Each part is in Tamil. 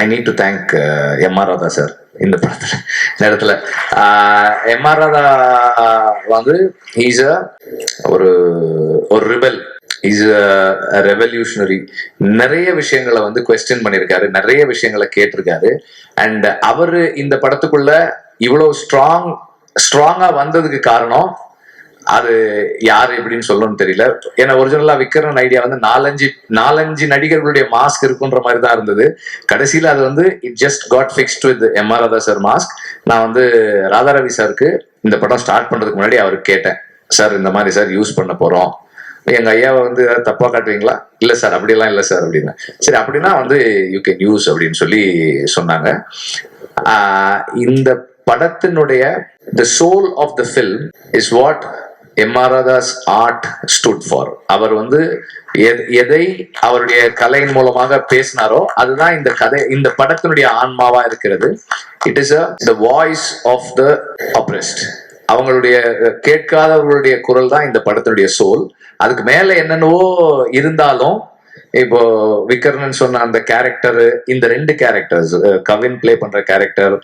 I need to thank MR. Radha sir இந்த படத்துல. இந்த இடத்துல எம்.ஆர். ராதா வந்து ஹீஸ் ஒரு ஒரு ரிபல், இஸ் ரெவல்யூஷனரி. நிறைய விஷயங்களை வந்து கொஸ்டின் பண்ணியிருக்காரு, நிறைய விஷயங்களை கேட்டிருக்காரு. அண்ட் அவரு இந்த படத்துக்குள்ள இவ்வளவு ஸ்ட்ராங்கா வந்ததுக்கு காரணம் அது யாரு எப்படின்னு சொல்லணும்னு தெரியல. ஏன்னா ஒரிஜினலா விக்ரன் ஐடியா வந்து நாலஞ்சு நடிகர்களுடைய மாஸ்க் இருக்குன்ற மாதிரி தான் இருந்தது. கடைசியில அது வந்து it just got fixed with MR. Radha sir mask. நான் வந்து ராதாரவி சாருக்கு இந்த படம் ஸ்டார்ட் பண்றதுக்கு முன்னாடி அவருக்கு கேட்டேன், சார் இந்த மாதிரி சார் யூஸ் பண்ண போறோம், எங்க ஐயாவை வந்து தப்பா காட்டுவீங்களா? இல்ல சார் அப்படியெல்லாம் இல்ல சார் அப்படின்னு. சரி அப்படின்னா வந்து யூ கேன் யூஸ் அப்படின்னு சொல்லி சொன்னாங்க. இந்த படத்தினுடைய the soul of the film is what M R. Radha's art stood for. அவர் வந்து எதை அவருடைய கலையின் மூலமாக பேசினாரோ அதுதான் இந்த கதை, இந்த படத்தினுடைய ஆன்மாவா இருக்கிறது. It is the voice of the oppressed. அவங்களுடைய கேட்காதவர்களுடைய குரல் தான் இந்த படத்தினுடைய சோல். அதுக்கு மேல என்னென்னவோ இருந்தாலும் இப்போ விக்ரன் சொன்ன அந்த கேரக்டர், இந்த ரெண்டு கேரக்டர்ஸ், கவின் பிளே பண்ற கேரக்டர்,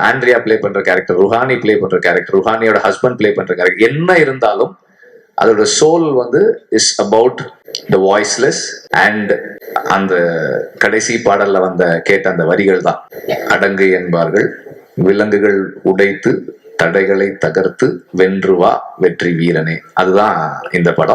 ஆண்ட்ரியா பிளே பண்ற கேரக்டர், ருஹானி பிளே பண்ற கேரக்டர், ருஹானியோட ஹஸ்பண்ட் பிளே பண்ற கேரக்டர், என்ன இருந்தாலும் அதோட சோல் வந்து is about the voiceless. And அந்த கடைசி பாடல்ல வந்த கேட்ட அந்த வரிகள் தான், அடங்கு என்பார்கள் விலங்குகள் உடைத்து தடைகளை தகர்த்து வென்று வா வெற்றி வீரனே. அதுதான் இந்த படம்.